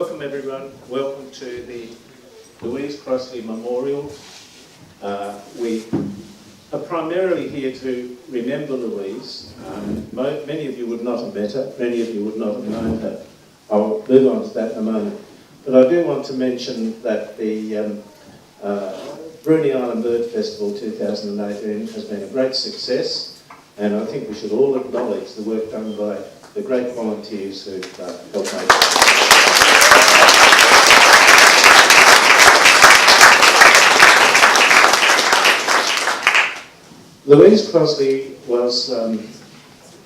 Welcome everyone, welcome to the Louise Crossley Memorial. We are primarily here to remember Louise. Many of you would not have met her, many of you would not have known her. I'll move on to that in a moment. But I do want to mention that the Bruny Island Bird Festival 2018 has been a great success, and I think we should all acknowledge the work done by the great volunteers who've helped make it. Louise Crossley was a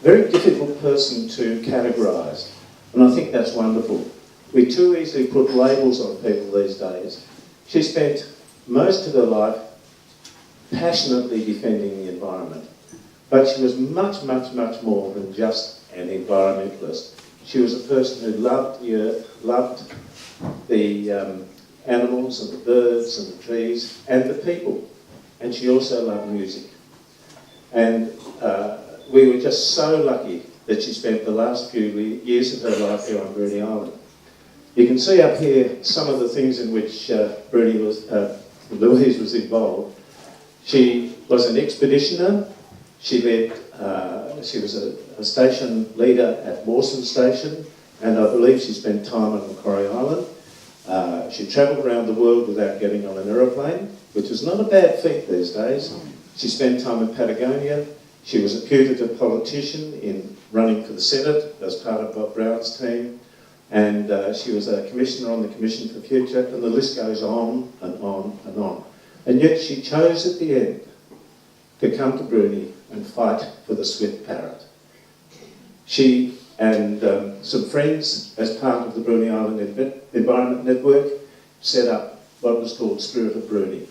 very difficult person to categorise, and I think that's wonderful. We too easily put labels on people these days. She spent most of her life passionately defending the environment, but she was much, much, much more than just an environmentalist. She was a person who loved the earth, loved the animals and the birds and the trees and the people, and she also loved music. And we were just so lucky that she spent the last few years of her life here on Bruny Island. You can see up here some of the things in which Louise was involved. She was an expeditioner. She was a station leader at Mawson Station, and I believe she spent time on Bruny Island. She travelled around the world without getting on an aeroplane, which is not a bad feat these days. She spent time in Patagonia. She was a putative politician in running for the Senate as part of Bob Brown's team. And she was a commissioner on the Commission for Future, and the list goes on and on and on. And yet she chose at the end to come to Bruny and fight for the Swift Parrot. She and some friends, as part of the Bruny Island Environment Network, set up what was called Spirit of Bruny.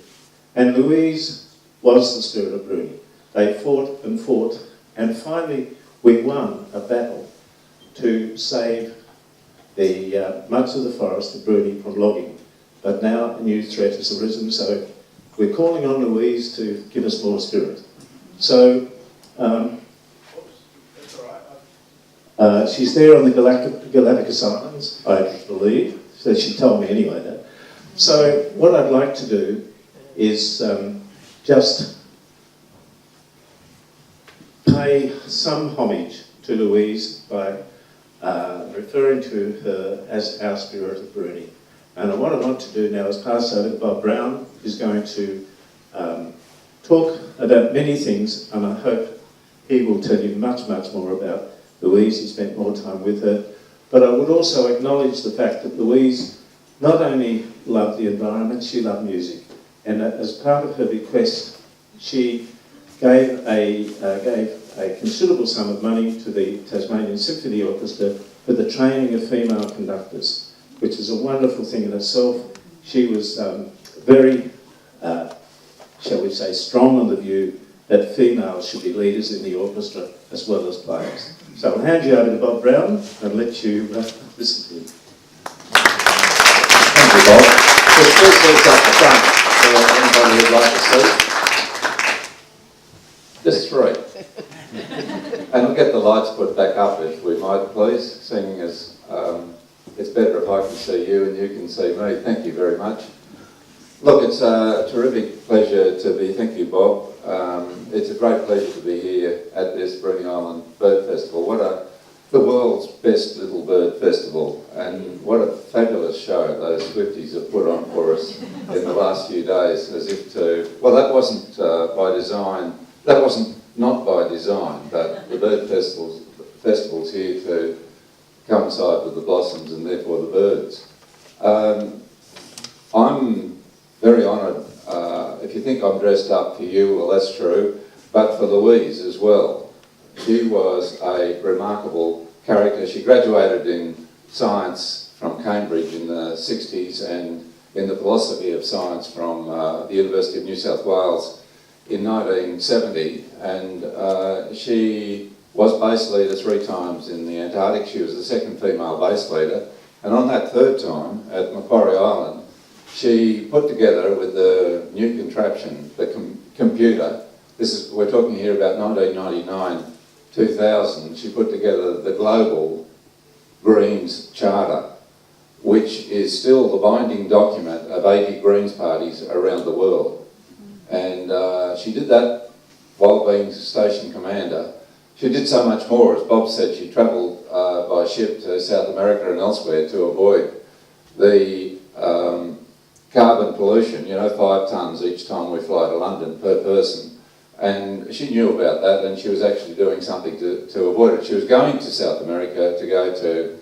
And Louise was the Spirit of Bruny. They fought, and finally we won a battle to save much of the forest of Bruny from logging. But now a new threat has arisen, so we're calling on Louise to give us more spirit. So she's there on the Galapagos Islands, I believe. So she told me anyway that. So what I'd like to do is just pay some homage to Louise by referring to her as our Spirit of Bruny. And what I want to do now is pass over to Bob Brown, who's going to talk about many things, and I hope he will tell you much, much more about Louise. He spent more time with her. But I would also acknowledge the fact that Louise not only loved the environment, she loved music. And as part of her bequest, she gave a considerable sum of money to the Tasmanian Symphony Orchestra for the training of female conductors, which is a wonderful thing in itself. She was very, shall we say, strong on the view that females should be leaders in the orchestra as well as players. So I'll hand you over to Bob Brown and let you listen to him. Thank you, Bob. There's three seats up the front for anybody who'd like to see. Just three. And we'll get the lights put back up if we might, please, seeing as it's better if I can see you and you can see me. Thank you very much. Look, it's a terrific pleasure to be, thank you, Bob. It's a great pleasure to be here at this Bruny Island Bird Festival. The world's best little bird festival, and what a fabulous show those Swifties have put on for us in the last few days, as if to, well, that wasn't by design. That wasn't not by design, but the bird festival's here to coincide with the blossoms and therefore the birds. I'm very honoured. If you think I'm dressed up for you, well, that's true, but for Louise as well. She was a remarkable character. She graduated in science from Cambridge in the 60s and in the philosophy of science from the University of New South Wales in 1970, and she was base leader 3 times in the Antarctic. She was the second female base leader, and on that third time at Macquarie Island, she put together with the new contraption, the computer. We're talking here about 1999, 2000. She put together the Global Greens Charter, which is still the binding document of 80 Greens parties around the world. And she did that while being station commander. She did so much more. As Bob said, she travelled by ship to South America and elsewhere to avoid the carbon pollution, 5 tonnes each time we fly to London per person. And she knew about that, and she was actually doing something to avoid it. She was going to South America to go to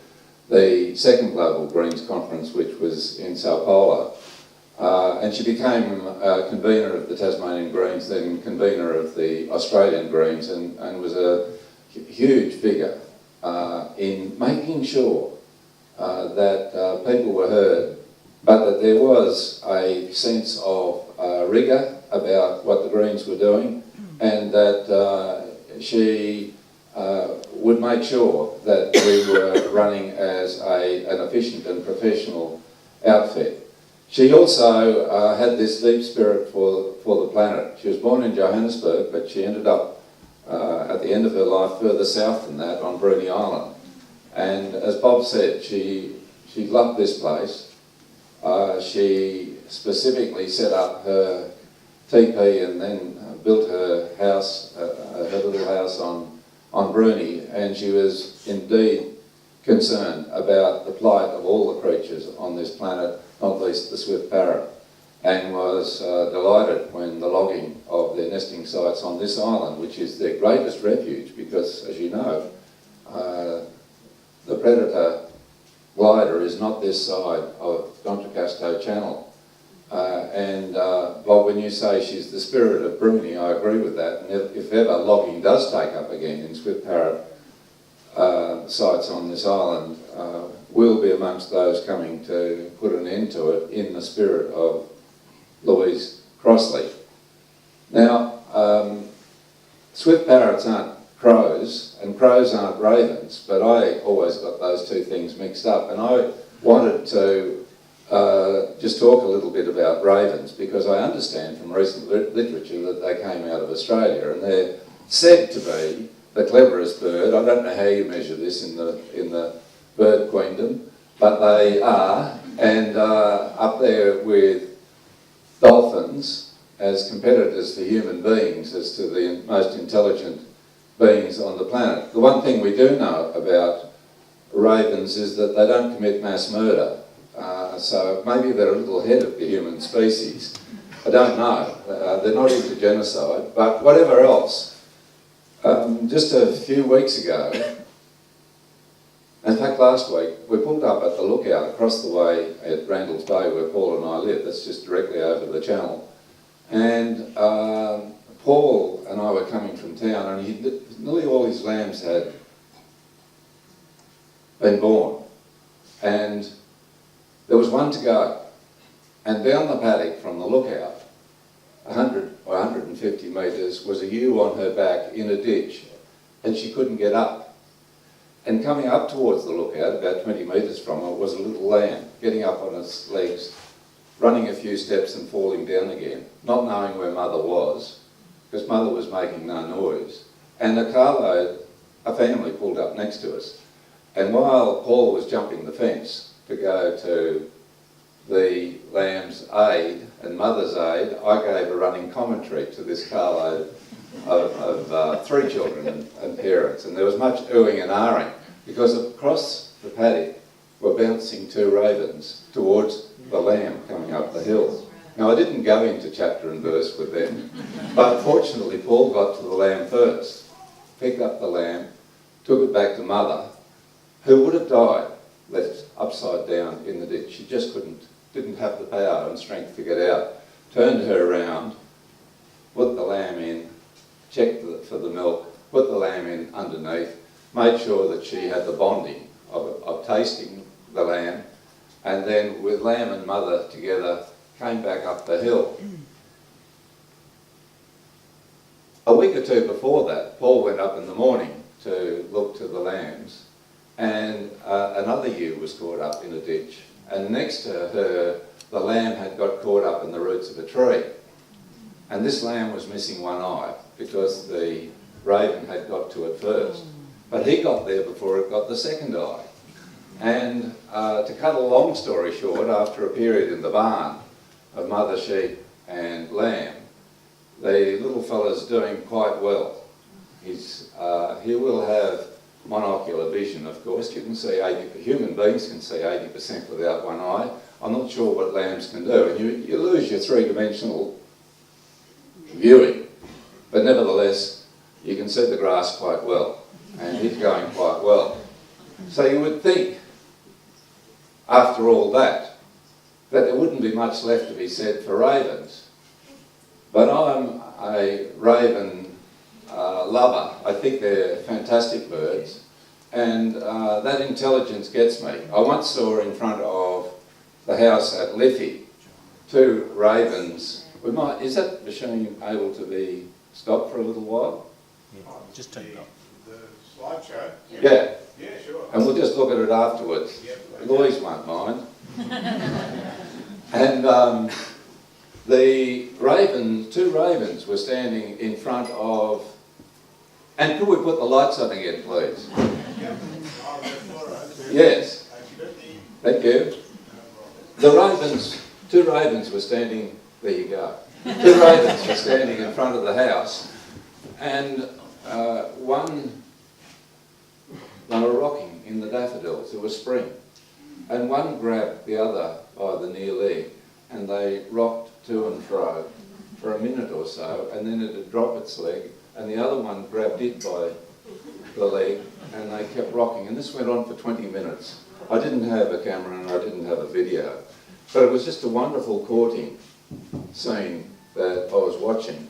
the second Global Greens Conference, which was in Sao Paulo. And she became convener of the Tasmanian Greens, then convener of the Australian Greens, and was a huge figure in making sure that people were heard, but that there was a sense of rigour about what the Greens were doing, and that she would make sure that we were running as an efficient and professional outfit. She also had this deep spirit for the planet. She was born in Johannesburg, but she ended up at the end of her life further south than that on Bruny Island. And as Bob said, she loved this place. She specifically set up her teepee and then built her house, her little house on Bruny, and she was indeed concerned about the plight of all the creatures on this planet, not least the Swift Parrot, and was delighted when the logging of their nesting sites on this island, which is their greatest refuge, because, as you know, the predator glider is not this side of D'Entrecasteaux Channel. Bob, when you say she's the spirit of Bruny, I agree with that. And if ever logging does take up again in Swift Parrot sites on this island, we'll be amongst those coming to put an end to it in the spirit of Louise Crossley. Now, Swift Parrots aren't crows, and crows aren't ravens, but I always got those two things mixed up, and I wanted to just talk a little bit about ravens, because I understand from recent literature that they came out of Australia, and they're said to be the cleverest bird. I don't know how you measure this in the bird queendom, but they are, and up there with dolphins as competitors for human beings as to the most intelligent beings on the planet. The one thing we do know about ravens is that they don't commit mass murder. So maybe they're a little ahead of the human species. I don't know. They're not into genocide, but whatever else. Just a few weeks ago, in fact last week, we pulled up at the lookout across the way at Randalls Bay where Paul and I live. That's just directly over the channel. And Paul and I were coming from town, and nearly all his lambs had been born. And there was one to go, and down the paddock from the lookout, 100 or 150 metres, was a ewe on her back in a ditch, and she couldn't get up. And coming up towards the lookout, about 20 metres from her, was a little lamb, getting up on its legs, running a few steps and falling down again, not knowing where mother was, because mother was making no noise. And a carload, a family pulled up next to us, and while Paul was jumping the fence to go to the lamb's aid and mother's aid, I gave a running commentary to this carload of 3 children and parents, and there was much oohing and ahhing, because across the paddock were bouncing 2 ravens towards the lamb coming up the hill. Now, I didn't go into chapter and verse with them, but fortunately Paul got to the lamb first, picked up the lamb, took it back to mother, who would have died left upside down in the ditch. She just didn't have the power and strength to get out. Turned her around, put the lamb in, checked for the milk, put the lamb in underneath, made sure that she had the bonding of tasting the lamb, and then with lamb and mother together came back up the hill. A week or 2 before that, Paul went up in the morning to look to the lambs, and another ewe was caught up in a ditch, and next to her the lamb had got caught up in the roots of a tree, and this lamb was missing one eye because the raven had got to it first, but he got there before it got the second eye. And to cut a long story short, after a period in the barn of mother sheep and lamb, the little fella's doing quite well. He will have monocular vision, of course. You can see 80%, human beings can see 80% without one eye. I'm not sure what lambs can do, and you lose your three-dimensional viewing. But nevertheless, you can see the grass quite well, and he's going quite well. So you would think, after all that there wouldn't be much left to be said for ravens. But I'm a raven lover. I think they're fantastic birds, and that intelligence gets me. I once saw in front of the house at Liffey 2 ravens. Is that machine able to be stopped for a little while? Yeah, just turn it off. The slideshow? Yeah. Yeah, sure. And we'll just look at it afterwards. Yep. Louise won't mind. And the raven, 2 ravens were standing in front of... And could we put the lights on again, please? Yep. Oh, that's all right. Yes. Okey-dokey. Thank you. The ravens, 2 ravens were standing... There you go. 2 ravens were standing in front of the house, and they were rocking in the daffodils. It was spring. And one grabbed the other by the near leg, and they rocked to and fro for a minute or so, and then it would drop its leg, and the other one grabbed it by the leg, and they kept rocking. And this went on for 20 minutes. I didn't have a camera and I didn't have a video, but it was just a wonderful courting scene that I was watching.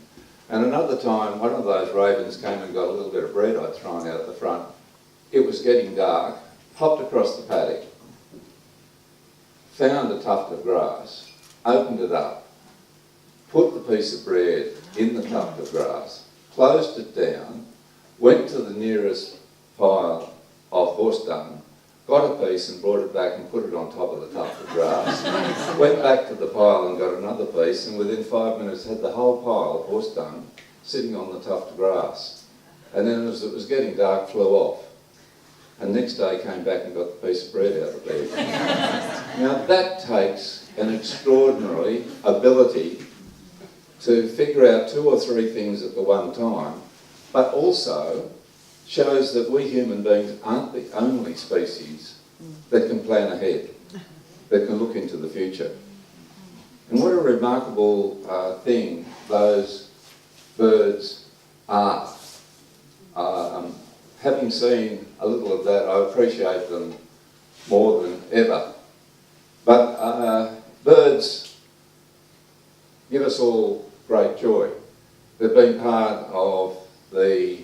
And another time, one of those ravens came and got a little bit of bread I'd thrown out the front. It was getting dark, hopped across the paddock, found a tuft of grass, opened it up, put the piece of bread in the tuft of grass, closed it down, went to the nearest pile of horse dung, got a piece and brought it back and put it on top of the tuft of grass, went back to the pile and got another piece, and within 5 minutes had the whole pile of horse dung sitting on the tuft of grass. And then as it was getting dark, flew off. And next day came back and got the piece of bread out of there. Now that takes an extraordinary ability to figure out 2 or 3 things at the one time, but also shows that we human beings aren't the only species that can plan ahead, that can look into the future. And what a remarkable thing those birds are. Having seen a little of that, I appreciate them more than ever. But birds give us all great joy. They've been part of the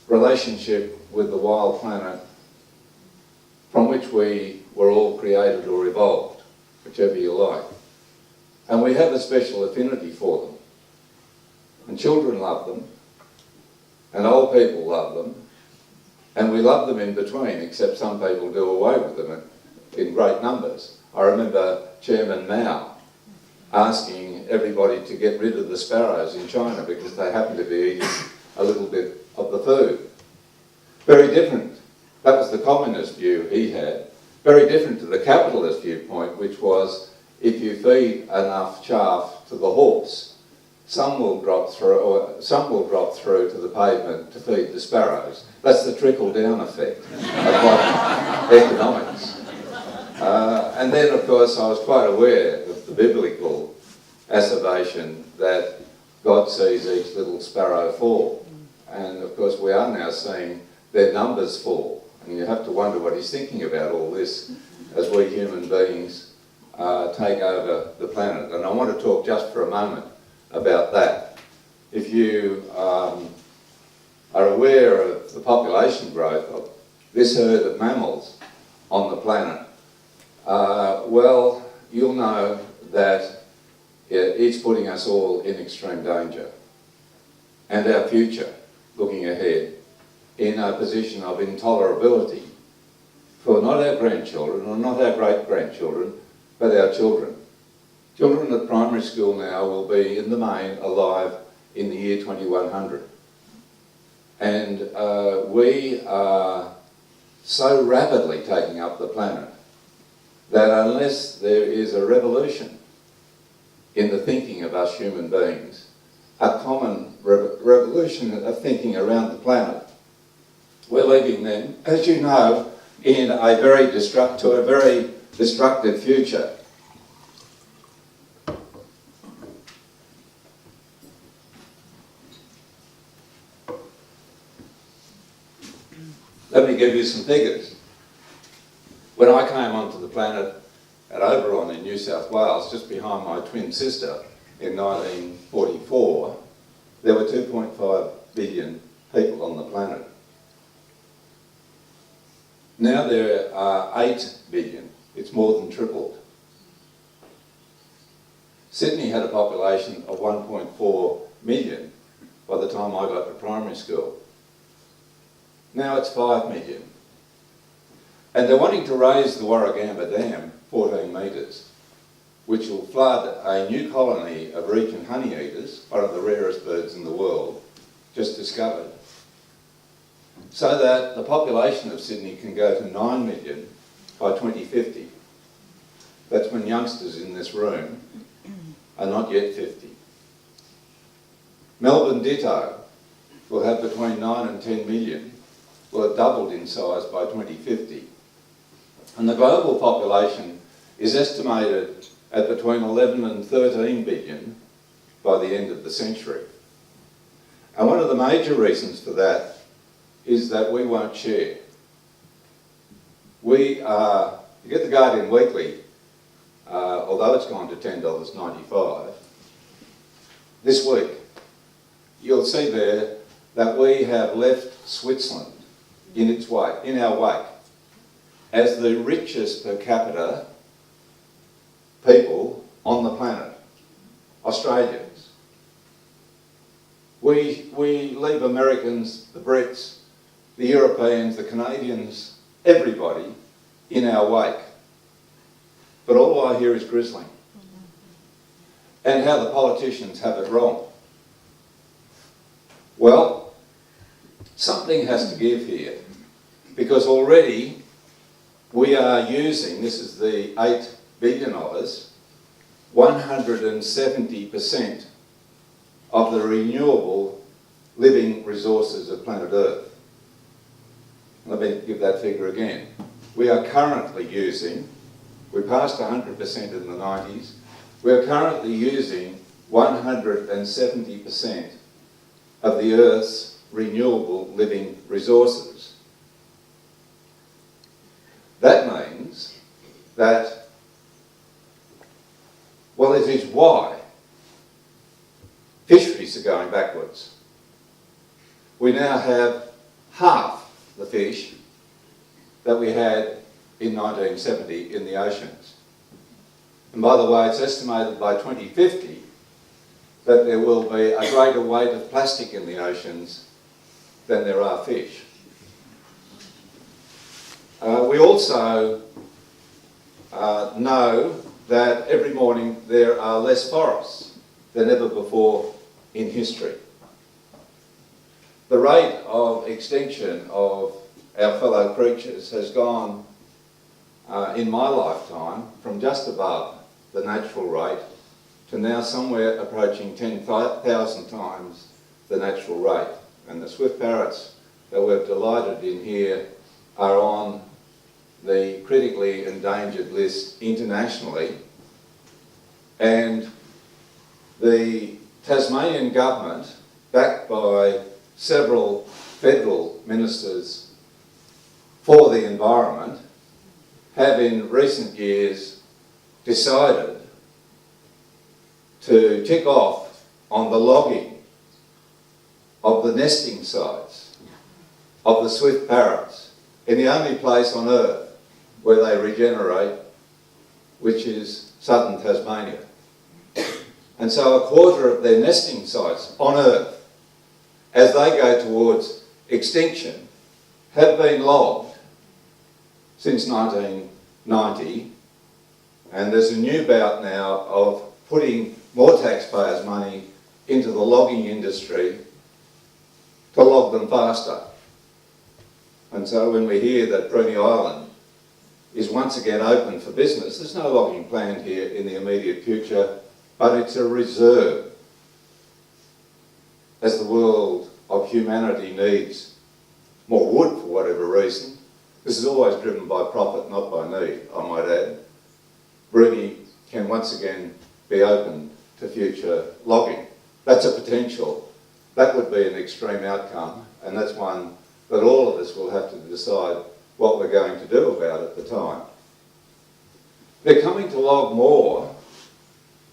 relationship with the wild planet from which we were all created or evolved, whichever you like. And we have a special affinity for them. And children love them, and old people love them, and we love them in between, except some people do away with them in great numbers. I remember Chairman Mao asking everybody to get rid of the sparrows in China because they happen to be eating a little bit of the food. Very different. That was the communist view he had. Very different to the capitalist viewpoint, which was if you feed enough chaff to the horse, some will drop through to the pavement to feed the sparrows. That's the trickle-down effect of economics. And then, of course, I was quite aware of the biblical asseveration that God sees each little sparrow fall. And, of course, we are now seeing their numbers fall. And you have to wonder what he's thinking about all this as we human beings take over the planet. And I want to talk just for a moment about that. If you are aware of the population growth of this herd of mammals on the planet, well, you'll know that it's putting us all in extreme danger. And our future, looking ahead, in a position of intolerability for not our grandchildren or not our great-grandchildren, but our children. Children at primary school now will be, in the main, alive in the year 2100. And we are so rapidly taking up the planet that unless there is a revolution in the thinking of us human beings, a common revolution of thinking around the planet, we're leaving them, as you know, in a very destructive future. Let me give you some figures. When I came onto the planet at Oberon in New South Wales, just behind my twin sister, in 1944, there were 2.5 billion people on the planet. Now there are 8 billion. It's more than tripled. Sydney had a population of 1.4 million by the time I got to primary school. Now it's 5 million. And they're wanting to raise the Warragamba Dam 14 metres, which will flood a new colony of region honeyeaters, one of the rarest birds in the world, just discovered, so that the population of Sydney can go to 9 million by 2050. That's when youngsters in this room are not yet 50. Melbourne ditto will have between 9 and 10 million, will have doubled in size by 2050. And the global population is estimated at between 11 and 13 billion by the end of the century. And one of the major reasons for that is that we won't share. You get the Guardian Weekly, although it's gone to $10.95, this week, you'll see there that we have left Switzerland in our wake, as the richest per capita people on the planet, Australians. We leave Americans, the Brits, the Europeans, the Canadians, everybody in our wake. But all I hear is grizzling. And how the politicians have it wrong. Well, something has to give here, because already we are using, this is the 8 billion of us, 170% of the renewable living resources of planet Earth. Let me give that figure again. We are currently using, we passed 100% in the 90s, we are currently using 170% of the Earth's renewable living resources. That means that, well, it is why fisheries are going backwards. We now have half the fish that we had in 1970 in the oceans. And by the way, it's estimated by 2050 that there will be a greater weight of plastic in the oceans than there are fish. We also know that every morning there are less forests than ever before in history. The rate of extinction of our fellow creatures has gone, in my lifetime, from just above the natural rate to now somewhere approaching 10,000 times the natural rate. And the Swift Parrots that we've delighted in here are on the critically endangered list internationally. And the Tasmanian government, backed by several federal ministers for the environment, have in recent years decided to tick off on the logging of the nesting sites of the Swift Parrots in the only place on Earth where they regenerate, which is southern Tasmania. And so a quarter of their nesting sites on Earth, as they go towards extinction, have been logged since 1990, and there's a new bout now of putting more taxpayers' money into the logging industry to log them faster. And so when we hear that Bruny Island is once again open for business, there's no logging planned here in the immediate future, but it's a reserve. As the world of humanity needs more wood for whatever reason, this is always driven by profit, not by need, I might add. Bruny can once again be open to future logging. That's a potential. That would be an extreme outcome, and that's one that all of us will have to decide what we're going to do about at the time. They're coming to log more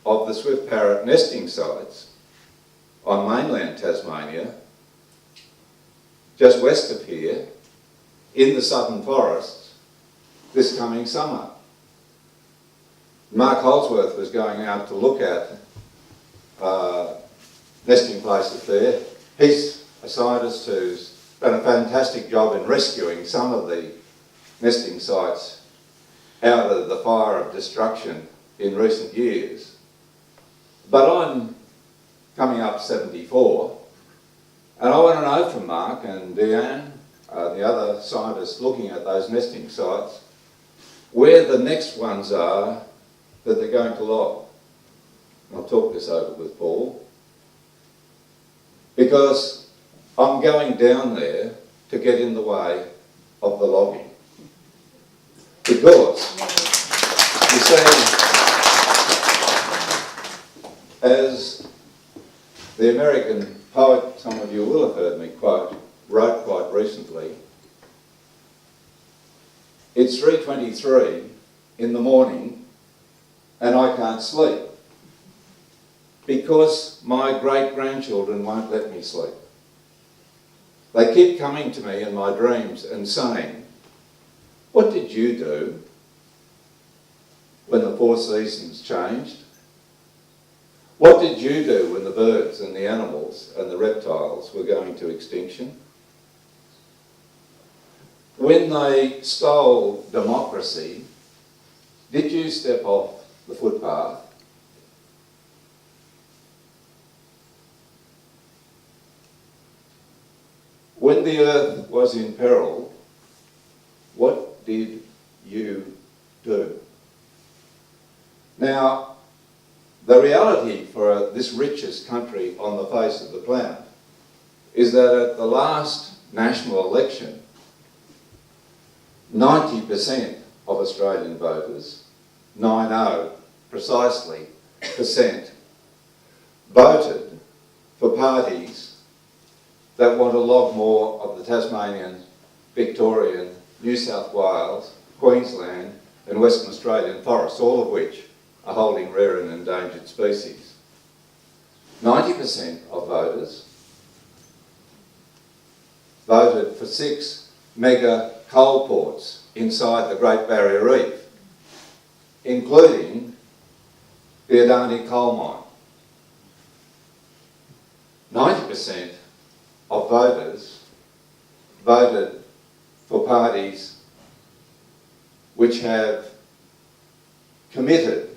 of the Swift Parrot nesting sites on mainland Tasmania, just west of here, in the southern forests, this coming summer. Mark Holsworth was going out to look at nesting places there. He's a scientist who's done a fantastic job in rescuing some of the nesting sites out of the fire of destruction in recent years. But I'm coming up 74, and I want to know from Mark and Deanne, the other scientists looking at those nesting sites, where the next ones are that they're going to log. I'll talk this over with Paul, because I'm going down there to get in the way of the logging. Because, you see, as the American poet, some of you will have heard me quote, wrote quite recently, it's 3:23 in the morning and I can't sleep because my great-grandchildren won't let me sleep. They keep coming to me in my dreams and saying, what did you do when the four seasons changed? What did you do when the birds and the animals and the reptiles were going to extinction? When they stole democracy, did you step off the footpath? When the earth was in peril, what did you do? Now, the reality for this richest country on the face of the planet is that at the last national election, 90% of Australian voters, 90 precisely percent, voted for parties that want to log more of the Tasmanian, Victorian, New South Wales, Queensland and Western Australian forests, all of which are holding rare and endangered species. 90% of voters voted for 6 mega coal ports inside the Great Barrier Reef, including the Adani coal mine. 90% of voters voted for parties which have committed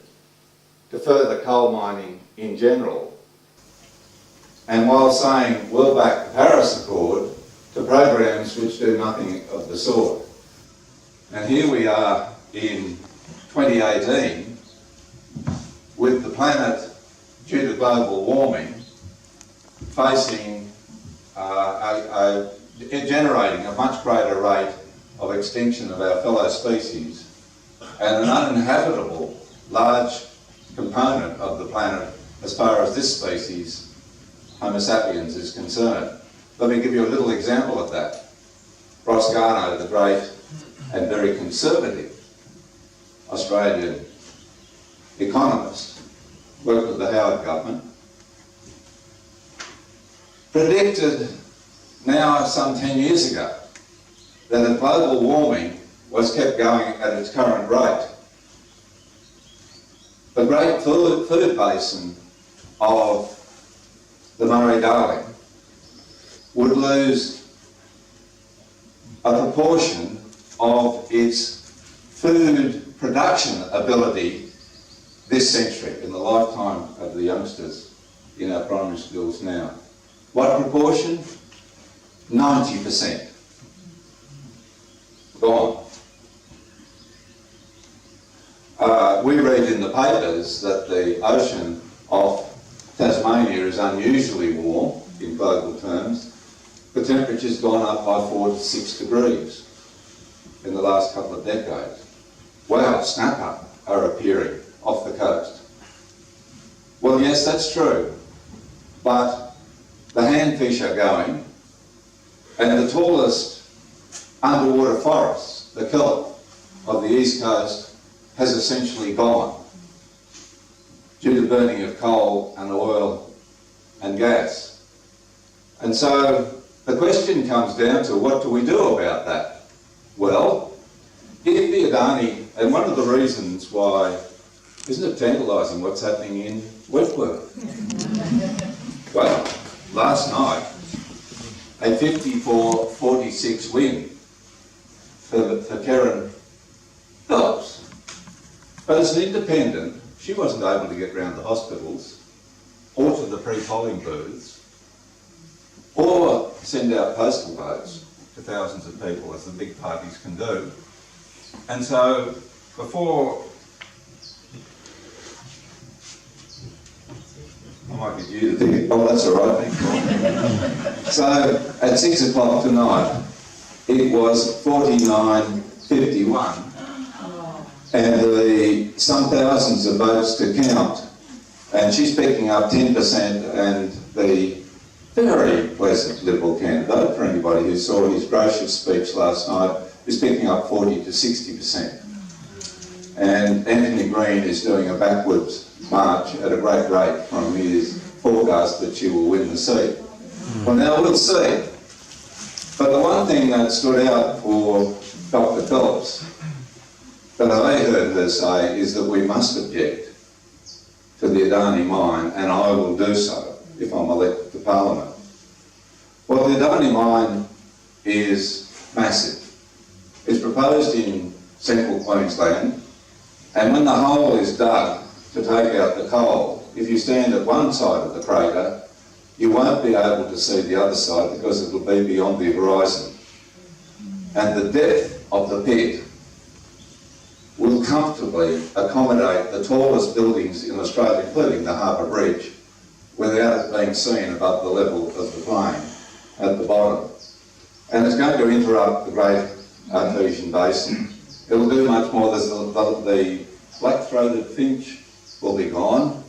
to further coal mining in general, and while saying we'll back the Paris Accord, to programs which do nothing of the sort. And here we are in 2018 with the planet, due to global warming, facing generating a much greater rate of extinction of our fellow species and an uninhabitable large component of the planet as far as this species, Homo sapiens, is concerned. Let me give you a little example of that. Ross Garnaut, the great and very conservative Australian economist, worked with the Howard government, predicted now some 10 years ago that if global warming was kept going at its current rate, the great food basin of the Murray-Darling would lose a proportion of its food production ability this century, in the lifetime of the youngsters in our primary schools now. What proportion? 90%. gone. We read in the papers that the ocean off Tasmania is unusually warm in global terms. The temperature's gone up by 4 to 6 degrees in the last couple of decades. Wow, snapper are appearing off the coast. Well, yes, that's true, but the handfish are going, and the tallest underwater forests, the kelp of the east coast, has essentially gone due to burning of coal and oil and gas. And so the question comes down to, what do we do about that? Well, if the Adani, and one of the reasons why, isn't it tantalising what's happening in Wentworth? Well, last night, a 54-46 wind for Karen Phelps. But as an independent, she wasn't able to get round the hospitals, or to the pre-polling booths, or send out postal votes to thousands of people, as the big parties can do. And so, before... I might get you to think it. Oh, that's all right, thanks. So, at 6 o'clock tonight, it was 49-51. And some thousands of votes to count. And she's picking up 10%, and the very pleasant Liberal candidate, for anybody who saw his gracious speech last night, is picking up 40 to 60%. And Anthony Green is doing a backwards march at a great rate from his forecast that she will win the seat. Well, now we'll see. But the one thing that stood out for Dr. Phelps that I heard her say is that we must object to the Adani mine, and I will do so if I'm elected to Parliament. Well, the Adani mine is massive. It's proposed in central Queensland, and when the hole is dug to take out the coal, if you stand at one side of the crater, you won't be able to see the other side because it will be beyond the horizon. And the depth of the pit will comfortably accommodate the tallest buildings in Australia, including the Harbour Bridge, without it being seen above the level of the plain at the bottom. And it's going to interrupt the Great Artesian Basin. It'll do much more. There's the black-throated finch will be gone.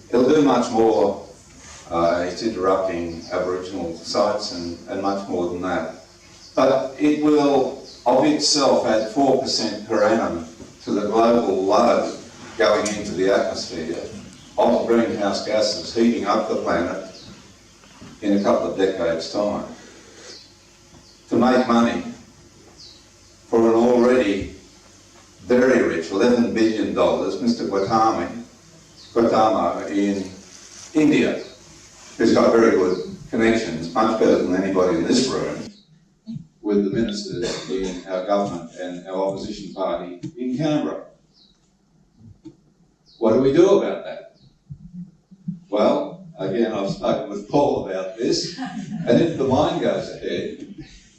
It'll do much more. It's interrupting Aboriginal sites and much more than that. But it will, of itself, add 4% per annum to the global load going into the atmosphere of greenhouse gases, heating up the planet in a couple of decades' time. To make money for an already very rich $11 billion, Mr. Gautama in India, who's got very good connections, much better than anybody in this room, with the ministers in our government and our opposition party in Canberra. What do we do about that? Well, again, I've spoken with Paul about this, and if the mine goes ahead,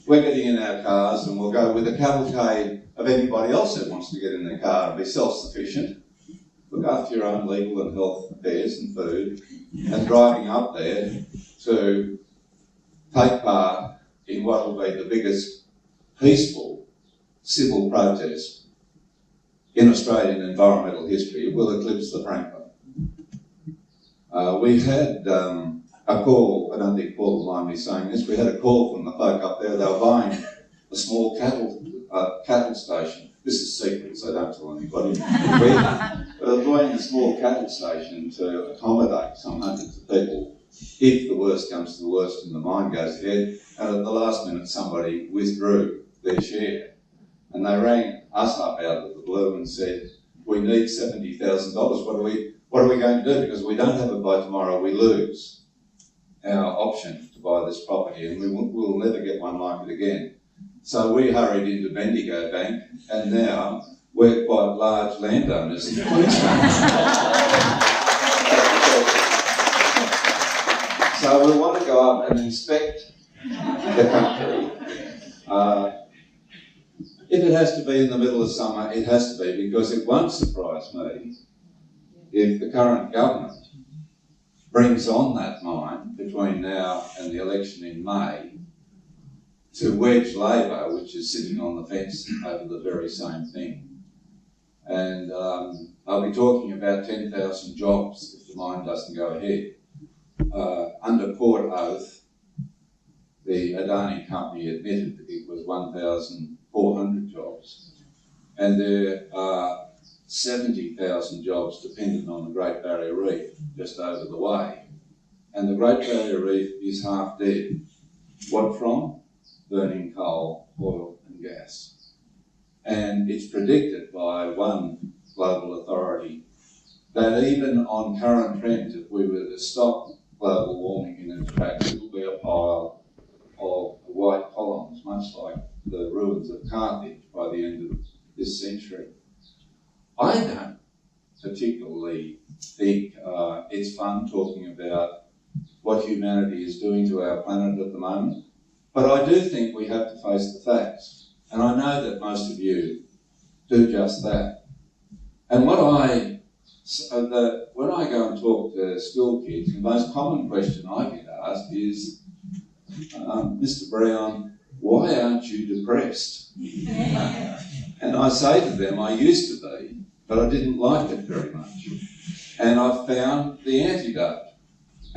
we're getting in our cars and we'll go with a cavalcade of anybody else that wants to get in their car and be self-sufficient, look after your own legal and health affairs and food, and driving up there to take part in what will be the biggest peaceful civil protest in Australian environmental history. It will eclipse the Franklin. We had a call, I don't think Paul will mind me saying this, we had a call from the folk up there. They were buying a small cattle station. This is secret, so don't tell anybody. They were buying a small cattle station to accommodate some hundreds of people if the worst comes to the worst and the mine goes ahead. And at the last minute, somebody withdrew their share. And they rang us up out of the blue and said, we need $70,000. What are we going to do? Because we don't have it by tomorrow, we lose our option to buy this property, and we'll never get one like it again. So we hurried into Bendigo Bank, and now we're quite large landowners in Queensland. So we want to go up and inspect the country. If has to be in the middle of summer, it has to be, because it won't surprise me if the current government brings on that mine between now and the election in May to wedge Labor, which is sitting on the fence over the very same thing. And I'll be talking about 10,000 jobs if the mine doesn't go ahead. Under court oath, the Adani company admitted that it was 1,400 jobs. And there are 70,000 jobs dependent on the Great Barrier Reef just over the way. And the Great Barrier Reef is half dead. What from? Burning coal, oil and gas. And it's predicted by one global authority that even on current trends, if we were to stop global warming in its tracks, it will be a pile of white columns, much like the ruins of Carthage by the end of this century. I don't particularly think it's fun talking about what humanity is doing to our planet at the moment, but I do think we have to face the facts. And I know that most of you do just that. And when I go and talk to school kids, the most common question I get asked is, Mr. Brown, why aren't you depressed? And I say to them, I used to be, but I didn't like it very much. And I've found the antidote.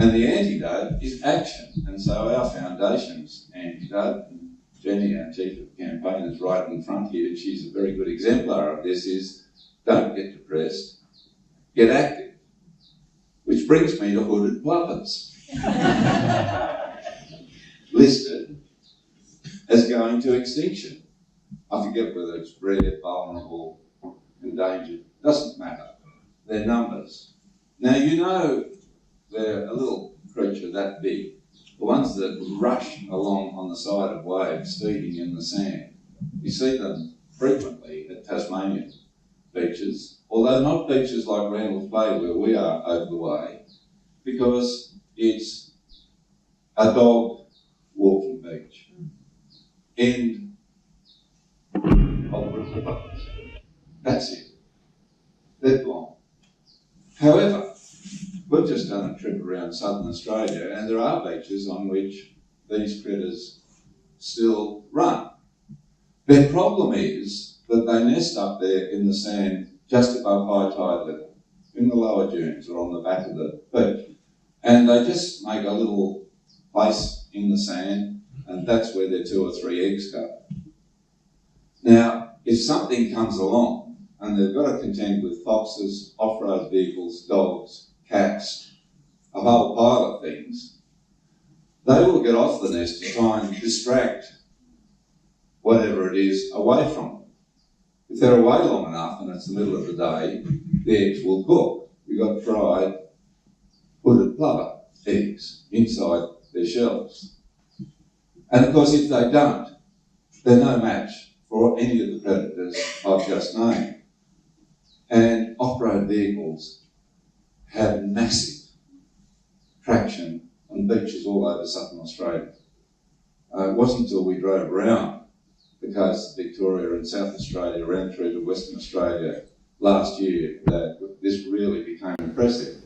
And the antidote is action. And so our foundation's antidote, and Jenny, our chief of campaign, is right in front here. She's a very good exemplar of this, is don't get depressed, get active. Which brings me to hooded plovers. Listed as going to extinction. I forget whether it's rare, vulnerable, endangered, doesn't matter. They're numbers. Now you know they're a little creature that big. The ones that rush along on the side of waves feeding in the sand. You see them frequently at Tasmanian beaches, although not beaches like Randall's Bay where we are over the way, because it's a dog walking beach. End of report. That's it. They're gone. However, we've just done a trip around southern Australia and there are beaches on which these critters still run. Their problem is that they nest up there in the sand just above high tide level, in the lower dunes or on the back of the beach. And they just make a little place in the sand, and that's where their 2 or 3 eggs go. Now, if something comes along, and they've got to contend with foxes, off-road vehicles, dogs, cats, a whole pile of things, they will get off the nest to try and distract whatever it is away from them. If they're away long enough and it's the middle of the day, the eggs will cook. You've got fried hooded plover eggs inside their shells. And of course, if they don't, they're no match for any of the predators I've just named. And off-road vehicles have massive traction on beaches all over southern Australia. It wasn't until we drove around the coast of Victoria and South Australia, around through to Western Australia last year, that this really became impressive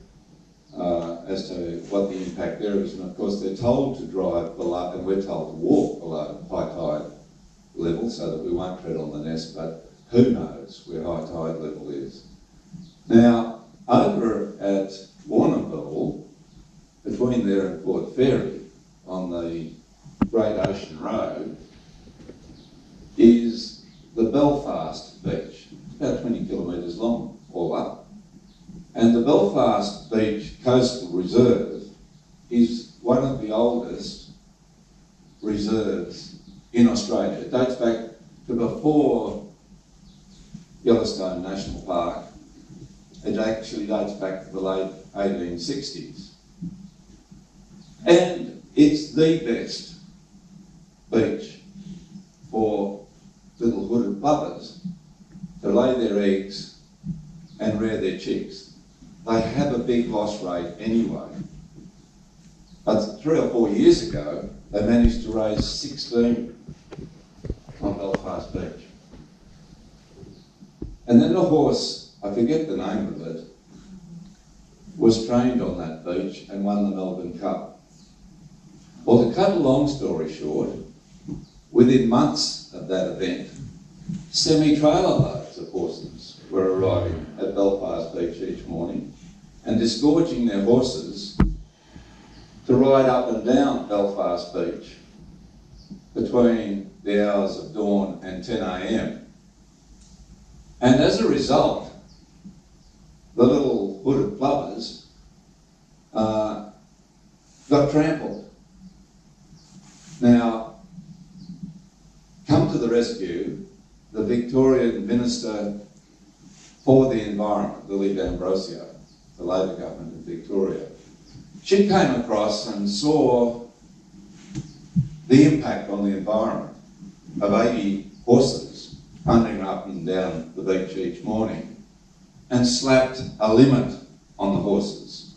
as to what the impact there is. And of course, they're told to drive below, and we're told to walk below high tide level so that we won't tread on the nest, but who knows where high tide level is. Now, over at Warrnambool, between there and Port Fairy, on the Great Ocean Road, is the Belfast Beach, about 20 kilometres long, all up. And the Belfast Beach Coastal Reserve is one of the oldest reserves in Australia. It dates back to before Yellowstone National Park. It actually dates back to the late 1860s. And it's the best beach for little hooded plovers to lay their eggs and rear their chicks. They have a big loss rate anyway. But 3 or 4 years ago, they managed to raise 16 on Belfast Beach. And then a horse, I forget the name of it, was trained on that beach and won the Melbourne Cup. Well, to cut a long story short, within months of that event, semi-trailer loads of horses were arriving at Belfast Beach each morning and disgorging their horses to ride up and down Belfast Beach between the hours of dawn and 10 a.m. And as a result, the little hooded plovers got trampled. Now, come to the rescue, the Victorian Minister for the Environment, Lily D'Ambrosio, the Labor government in Victoria. She came across and saw the impact on the environment of 80 horses hunting up and down the beach each morning and slapped a limit on the horses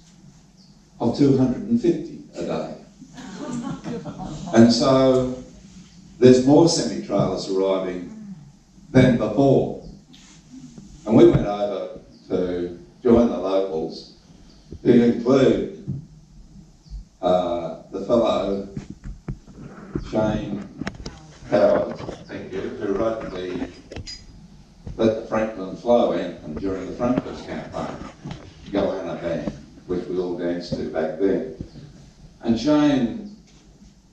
of 250 a day. And so there's more semi-trailers arriving than before. And we went over to join the locals, who include the fellow Shane Howard, thank you, who wrote the Let the Franklin Flow anthem during the Franklin's campaign, Goanna Band, which we all danced to back then. And Shane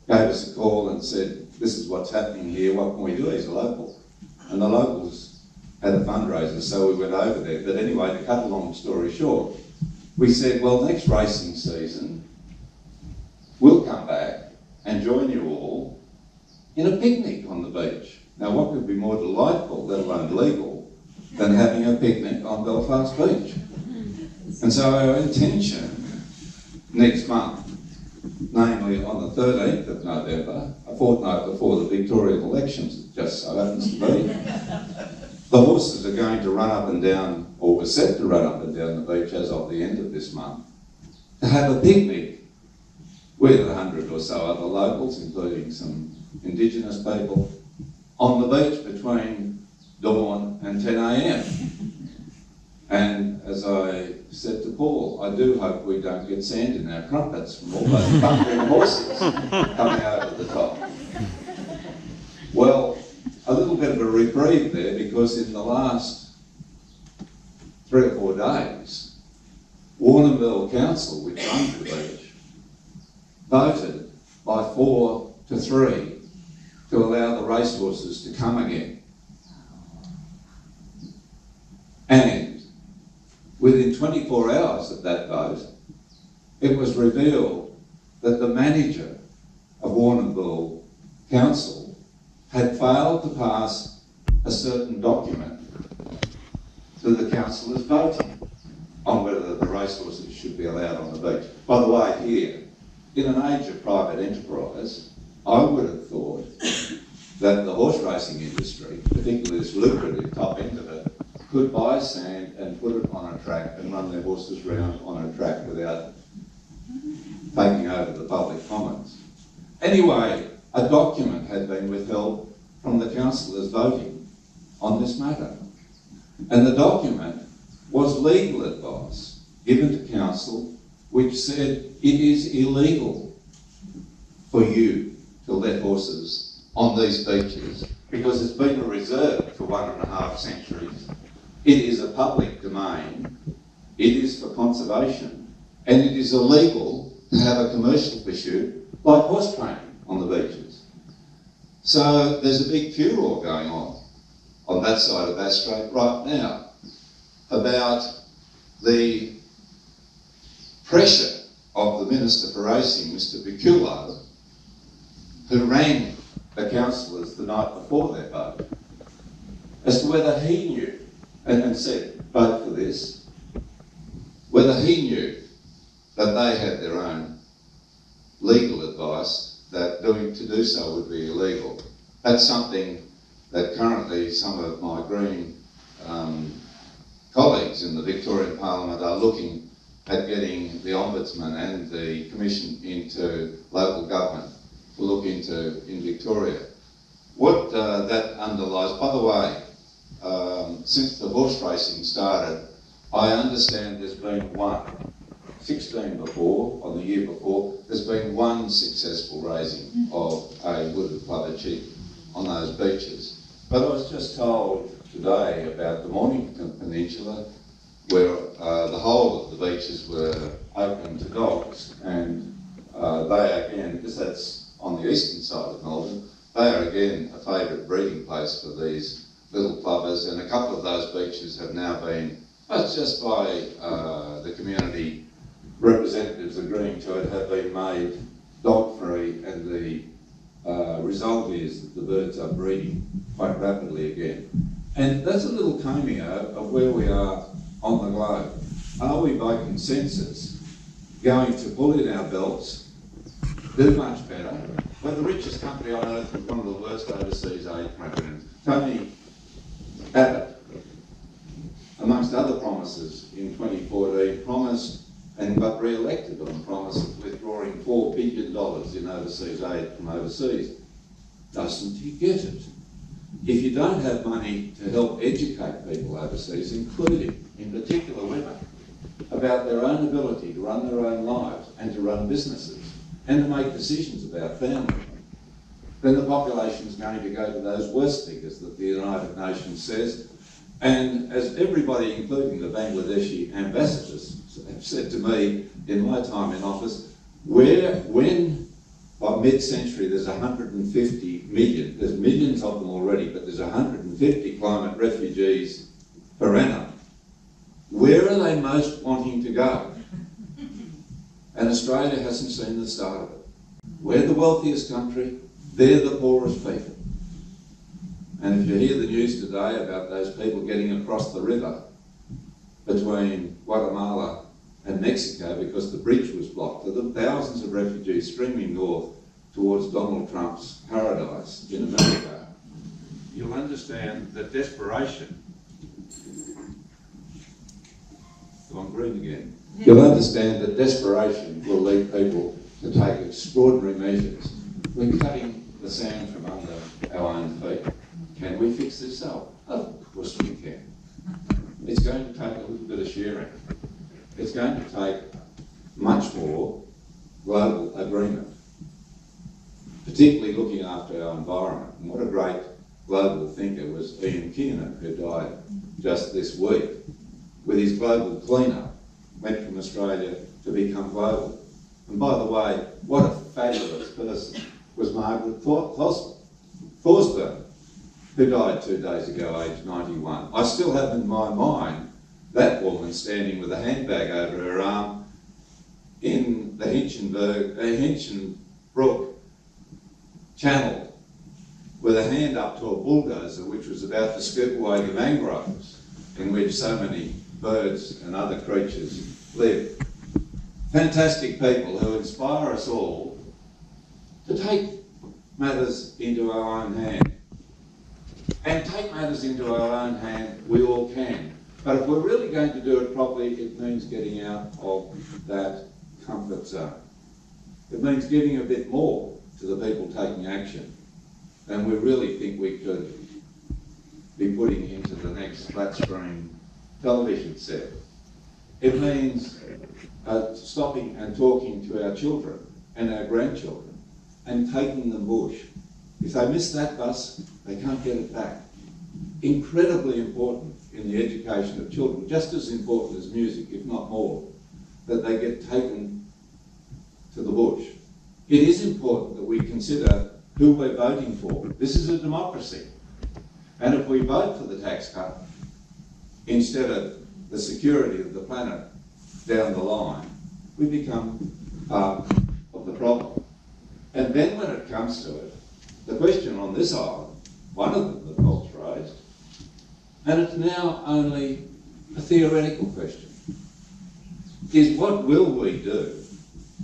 gave us a call and said, this is what's happening here, what can we do? He's a local. And the locals had a fundraiser, so we went over there. But anyway, to cut a long story short, we said, well, next racing season, we'll come back and join you all in a picnic on the beach. Now, what could be more delightful, let alone legal, than having a picnic on Belfast Beach? And so our intention next month, namely on the 13th of November, a fortnight before the Victorian elections, it just so happens to be, the horses are going to run up and down, or were set to run up and down the beach as of the end of this month, to have a picnic with 100 or so other locals, including some Indigenous people, on the beach between dawn and 10 a.m. And as I said to Paul, I do hope we don't get sand in our crumpets from all those thundering horses coming over the top. Well, a little bit of a reprieve there, because in the last 3 or 4 days, Warrnambool Council, which runs the beach, voted by 4-3 to allow the racehorses to come again. And within 24 hours of that vote, it was revealed that the manager of Warrnambool Council had failed to pass a certain document to the councillors voting on whether the racehorses should be allowed on the beach. By the way, here, in an age of private enterprise, I would have thought that the horse racing industry, particularly this lucrative top end of it, could buy sand and put it on a track and run their horses around on a track without taking over the public commons. Anyway, a document had been withheld from the councillors voting on this matter. And the document was legal advice given to council, which said it is illegal for you to let horses on these beaches because it's been a reserve for 1.5 centuries. It is a public domain, it is for conservation, and it is illegal to have a commercial pursuit like horse training on the beaches. So there's a big furor going on that side of Bass Strait right now about the pressure of the Minister for Racing, Mr Biculo, who rang the councillors the night before their vote, as to whether he knew, and said, vote for this, whether he knew that they had their own legal advice that to do so would be illegal. That's something that currently some of my Green colleagues in the Victorian Parliament are looking at getting the Ombudsman and the Commission into local government to look into in Victoria. What that underlies, by the way, since the horse racing started, I understand there's been one, 16 before, or the year before, there's been one successful raising of a wooded plover chick on those beaches. But I was just told today about the Mornington Peninsula, where the whole of the beaches were open to dogs, and they again, because that's on the eastern side of Melbourne, they are again a favourite breeding place for these little plovers, and a couple of those beaches have now been, just by the community representatives agreeing to it, have been made dog-free, and the result is that the birds are breeding quite rapidly again. And that's a little cameo of where we are on the globe. Are we, by consensus, going to pull in our belts, do much better? We're the richest country on earth with one of the worst overseas aid programs. Tony Abbott, amongst other promises in 2014, promised and got re-elected on the promise of withdrawing $4 billion in overseas aid from overseas. Doesn't he get it? If you don't have money to help educate people overseas, including, in particular, women, about their own ability to run their own lives and to run businesses and to make decisions about family, then the population is going to go to those worst figures that the United Nations says. And as everybody, including the Bangladeshi ambassadors, have said to me in my time in office, when by mid-century there's 150 million, there's millions of them already, but there's 150 climate refugees per annum, where are they most wanting to go? And Australia hasn't seen the start of it. We're the wealthiest country, they're the poorest people. And if you hear the news today about those people getting across the river between Guatemala and Mexico because the bridge was blocked, there are thousands of refugees streaming north towards Donald Trump's paradise in America, you'll understand that desperation. Go on green again. You'll understand that desperation will lead people to take extraordinary measures. We're cutting the sand from under our own feet. Can we fix this up? Of course we can. It's going to take a little bit of sharing. It's going to take much more global agreement, particularly looking after our environment. And what a great global thinker was Ian Kiernan, who died just this week, with his global cleanup, went from Australia to become global. And by the way, what a fabulous person was Margaret Thorsburn, who died 2 days ago, aged 91. I still have in my mind that woman standing with a handbag over her arm in the Hinchinbrook Channel with a hand up to a bulldozer which was about to scoop away the mangroves in which so many birds and other creatures live. Fantastic people who inspire us all to take matters into our own hand. And take matters into our own hand, we all can. But if we're really going to do it properly, it means getting out of that comfort zone. It means giving a bit more to the people taking action than we really think we could be putting into the next flat screen television set. It means stopping and talking to our children and our grandchildren and taking them bush. If they miss that bus, they can't get it back. Incredibly important in the education of children, just as important as music, if not more, that they get taken to the bush. It is important that we consider who we're voting for. This is a democracy. And if we vote for the tax cut instead of the security of the planet down the line, we become part of the problem. And then when it comes to it, the question on this island, one of them that Paul's raised, and it's now only a theoretical question, is what will we do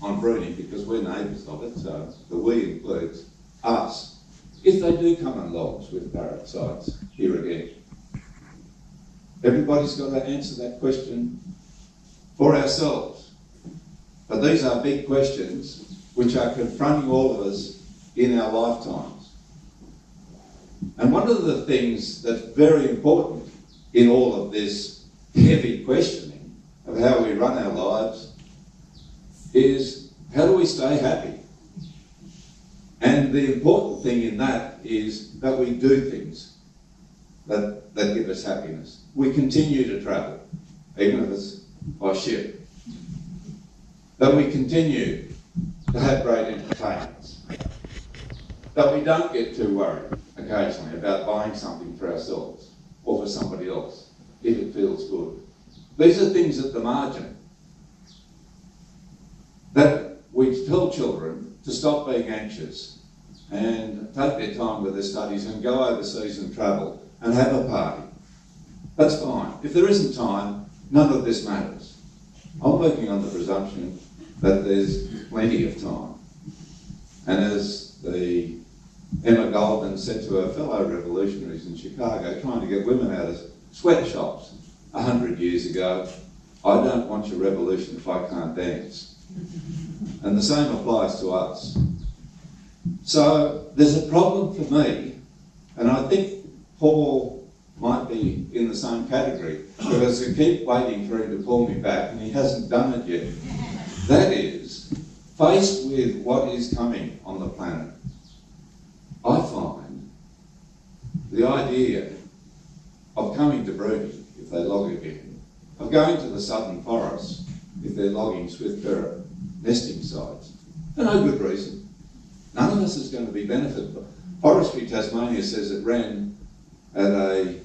on Bruny, because we're neighbours of it, so the we includes us, if they do come in logs with Parrot sites here again. Everybody's got to answer that question for ourselves. But these are big questions which are confronting all of us in our lifetimes. And one of the things that's very important in all of this heavy questioning of how we run our lives is how do we stay happy? And the important thing in that is that we do things that give us happiness. We continue to travel, even if it's by ship. That we continue to have great entertainments. That we don't get too worried occasionally about buying something for ourselves or for somebody else if it feels good. These are things at the margin that we tell children to stop being anxious and take their time with their studies and go overseas and travel and have a party. That's fine. If there isn't time, none of this matters. I'm working on the presumption that there's plenty of time. And as the Emma Goldman said to her fellow revolutionaries in Chicago, trying to get women out of sweatshops 100 years ago, I don't want your revolution if I can't dance. And the same applies to us. So there's a problem for me, and I think Paul might be in the same category, because I keep waiting for him to pull me back, and he hasn't done it yet. That is, faced with what is coming on the planet, I find the idea of coming to Bruny, if they log again, of going to the southern forests, if they're logging Swift Parrot nesting sites, for no good reason. None of us is going to be benefited. Forestry Tasmania says it ran at a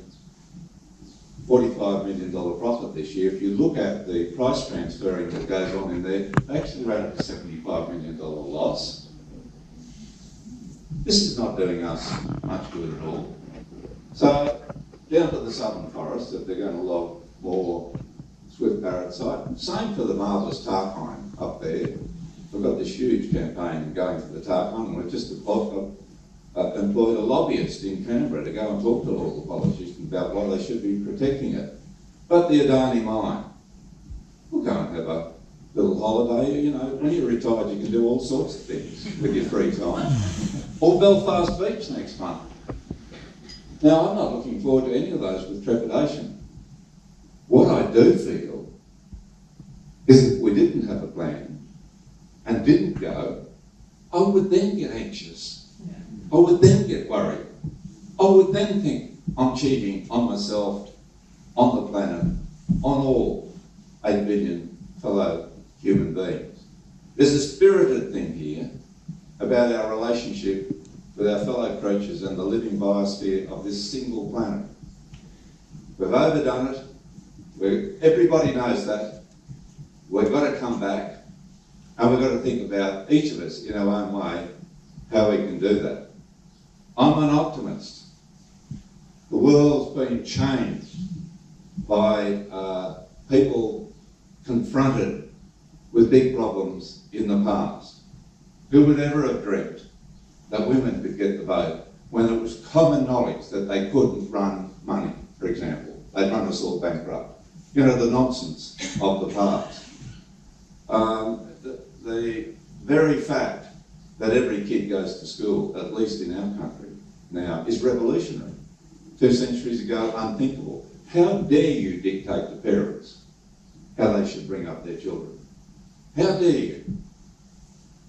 $45 million profit this year. If you look at the price transferring that goes on in there, they actually ran at a $75 million loss. This is not doing us much good at all. So, down to the southern forest, if they're going to log more Swift Parrot site. Same for the marvellous Tarpine up there. We've got this huge campaign going for the Tarpine, and we've just employed a lobbyist in Canberra to go and talk to all the politicians about why they should be protecting it. But the Adani mine, we'll go and have a little holiday. You know, when you're retired, you can do all sorts of things with your free time. Or Belfast Beach next month. Now, I'm not looking forward to any of those with trepidation. What I do feel is that if we didn't have a plan and didn't go, I would then get anxious. I would then get worried. I would then think I'm cheating on myself, on the planet, on all 8 billion fellow human beings. There's a spirited thing here about our relationship with our fellow creatures and the living biosphere of this single planet. We've overdone it. Everybody knows that. We've got to come back, and we've got to think about, each of us in our own way, how we can do that. I'm an optimist. The world's been changed by people confronted with big problems in the past. Who would ever have dreamt that women could get the vote when it was common knowledge that they couldn't run money, for example? They'd run us all bankrupt. You know, the nonsense of the past. The very fact that every kid goes to school, at least in our country now, is revolutionary. 2 centuries ago, unthinkable. How dare you dictate to parents how they should bring up their children? How dare you?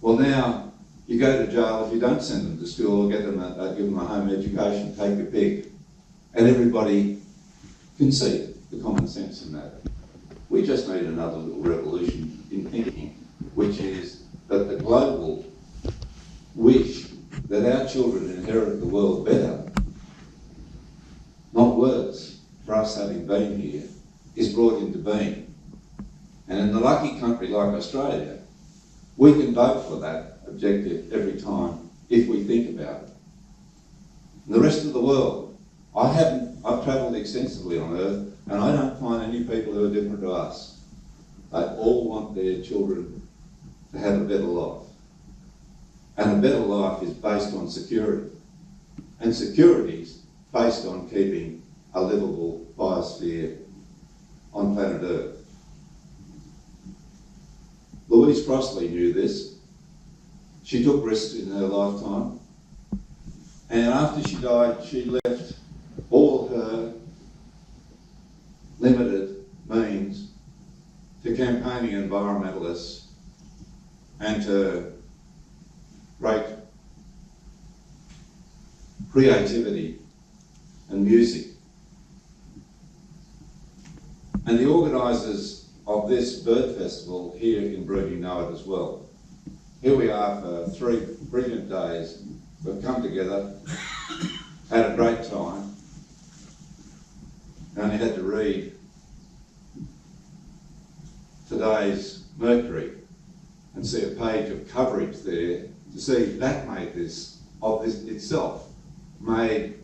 Well, now you go to jail if you don't send them to school or give them a home education, take your pick. And everybody can see the common sense in that. We just need another little revolution in thinking, which is that the global wish that our children inherit the world better, not worse, for us having been here, is brought into being. And in a lucky country like Australia, we can vote for that objective every time if we think about it. And the rest of the world, I've travelled extensively on Earth, and I don't find any people who are different to us. They all want their children to have a better life. And a better life is based on security. And security is based on keeping a livable biosphere on planet Earth. Louise Crossley knew this. She took risks in her lifetime. And after she died, she left all her limited means to campaigning environmentalists and to great creativity and music. And the organisers of this bird festival here in Bruny know it as well. Here we are for 3 brilliant days. We've come together, had a great time. I only had to read today's Mercury and see a page of coverage there to see that made this itself made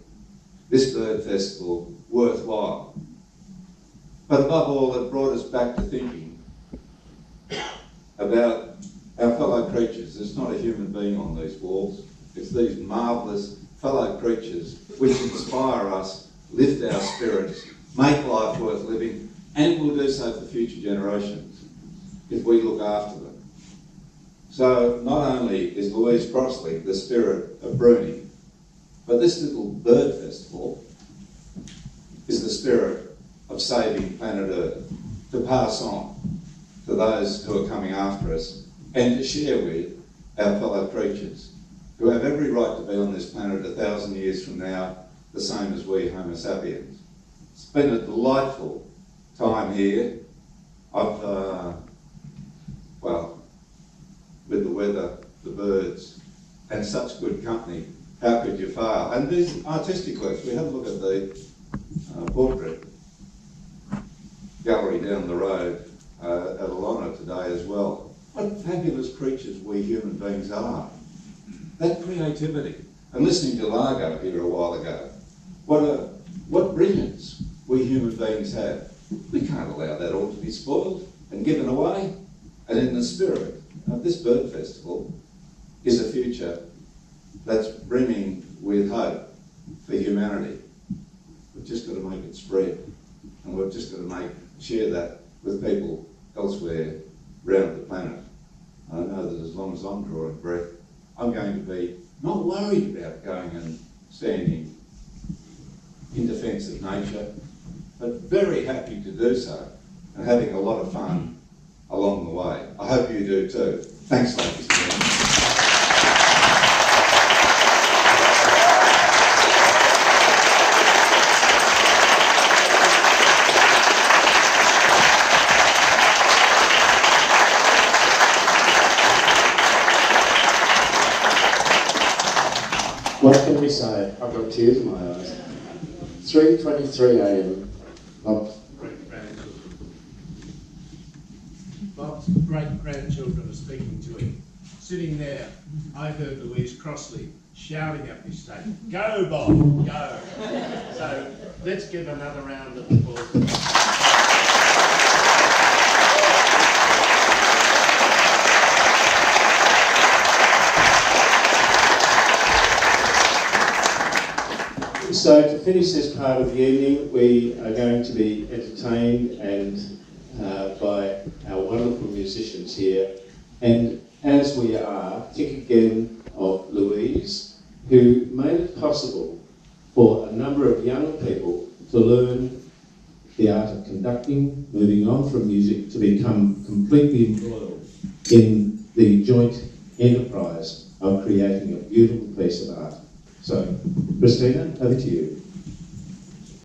this bird festival worthwhile. But above all, it brought us back to thinking about our fellow creatures. There's not a human being on these walls. It's these marvellous fellow creatures which inspire us, lift our spirits, make life worth living, and will do so for future generations if we look after them. So not only is Louise Crossley the spirit of Bruny, but this little bird festival is the spirit of saving planet Earth, to pass on to those who are coming after us and to share with our fellow creatures who have every right to be on this planet 1,000 years from now, the same as we Homo sapiens. It's been a delightful time here. I've, with the weather, the birds, and such good company, how could you fail? And these artistic works, we had a look at the portrait gallery down the road at Alona today as well. What fabulous creatures we human beings are. That creativity. And listening to Largo here a while ago, what brilliance we human beings have. We can't allow that all to be spoiled and given away. And in the spirit of this bird festival is a future that's brimming with hope for humanity. We've just got to make it spread, and we've just got to share that with people elsewhere around the planet. I know that as long as I'm drawing breath, I'm going to be not worried about going and standing in defence of nature, but very happy to do so and having a lot of fun along the way. I hope you do too. Thanks, ladies and gentlemen. What can we say? I've got tears in my eyes. 3:23 a.m. Bob's great-grandchildren are speaking to him. Sitting there, I heard Louise Crossley shouting up his stage, "Go, Bob, go!" So let's give another round of applause. So to finish this part of the evening, we are going to be entertained and by our wonderful musicians here. And as we are, think again of Louise, who made it possible for a number of young people to learn the art of conducting, moving on from music to become completely embroiled in the joint enterprise of creating a beautiful piece of art. So, Christina, over to you.